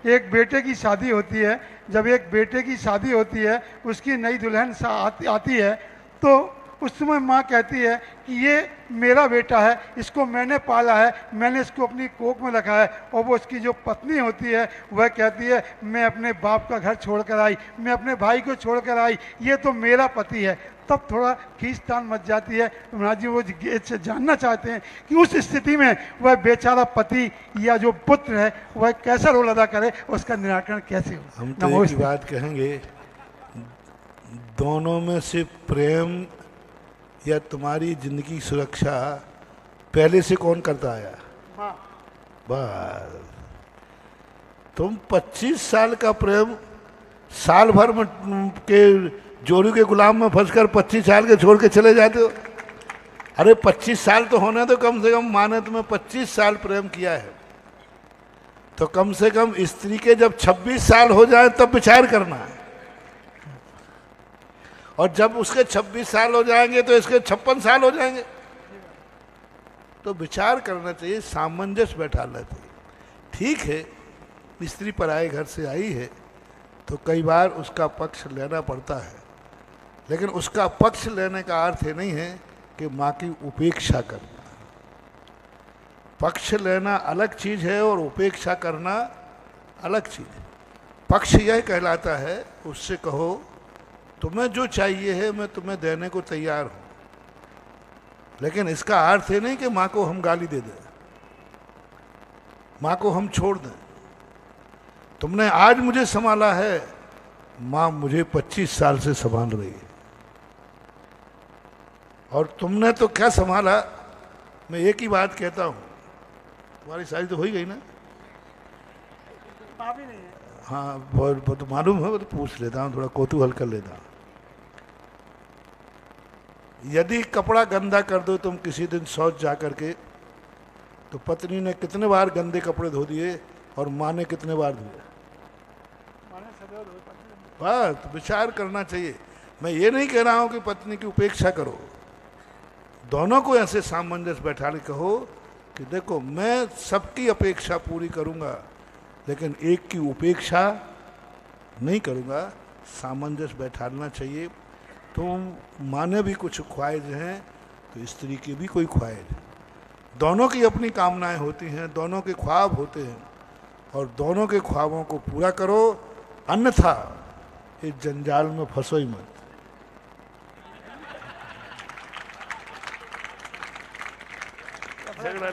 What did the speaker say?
एक बेटे की शादी होती है, जब एक बेटे की शादी होती है, उसकी नई दुल्हन आती है, तो उस समय माँ कहती है कि ये मेरा बेटा है, इसको मैंने पाला है, मैंने इसको अपनी कोख में रखा है। और वो उसकी जो पत्नी होती है वह कहती है मैं अपने बाप का घर छोड़कर आई, मैं अपने भाई को छोड़कर आई, ये तो मेरा पति है। तब थोड़ा खींचतान मच जाती है। महाराज जी वो से जानना चाहते हैं कि उस स्थिति में वह बेचारा पति या जो पुत्र है वह कैसा रोल अदा करे, उसका निराकरण कैसे हो। हम तो एक ही बात कहेंगे, दोनों में से प्रेम या तुम्हारी जिंदगी सुरक्षा पहले से कौन करता आया? बस तुम 25 साल का प्रेम साल भर में के जोरू के गुलाम में फंसकर 25 साल के छोड़ के चले जाते हो। अरे 25 साल तो होने तो कम से कम, माने तुम्हें 25 साल प्रेम किया है तो कम से कम स्त्री के जब 26 साल हो जाए तब विचार करना है, और जब उसके 26 साल हो जाएंगे तो इसके 56 साल हो जाएंगे। तो विचार करना चाहिए, सामंजस्य बैठाना चाहिए। ठीक है, स्त्री पराये घर से आई है तो कई बार उसका पक्ष लेना पड़ता है, लेकिन उसका पक्ष लेने का अर्थ ये नहीं है कि माँ की उपेक्षा करना। पक्ष लेना अलग चीज़ है और उपेक्षा करना अलग चीज़ है। पक्ष यह कहलाता है, उससे कहो तुम्हें जो चाहिए है मैं तुम्हें देने को तैयार हूँ, लेकिन इसका अर्थ ये नहीं कि माँ को हम गाली दे दें, माँ को हम छोड़ दें। तुमने आज मुझे संभाला है, माँ मुझे 25 साल से संभाल रही है, और तुमने तो क्या संभाला। मैं एक ही बात कहता हूँ, तुम्हारी शादी तो हो ही गई ना? नहीं है। हाँ बहुत तो मालूम है, वो तो पूछ लेता हूँ, थोड़ा कौतूहल कर लेता हूँ। यदि कपड़ा गंदा कर दो तुम किसी दिन शौच जा करके, तो पत्नी ने कितने बार गंदे कपड़े धो दिए और माँ ने कितने बार धोए? बस तो विचार करना चाहिए। मैं ये नहीं कह रहा हूँ कि पत्नी की उपेक्षा करो, दोनों को ऐसे सामंजस्य बैठा के कहो कि देखो मैं सबकी अपेक्षा पूरी करूँगा लेकिन एक की उपेक्षा नहीं करूँगा। सामंजस्य बैठाना चाहिए। तुम माने भी कुछ ख्वाहिश हैं तो स्त्री की भी कोई ख्वाहिश है, दोनों की अपनी कामनाएं होती हैं, दोनों के ख्वाब होते हैं, और दोनों के ख्वाबों को पूरा करो, अन्यथा इस जंजाल में फंसो ही मत। झगड़ा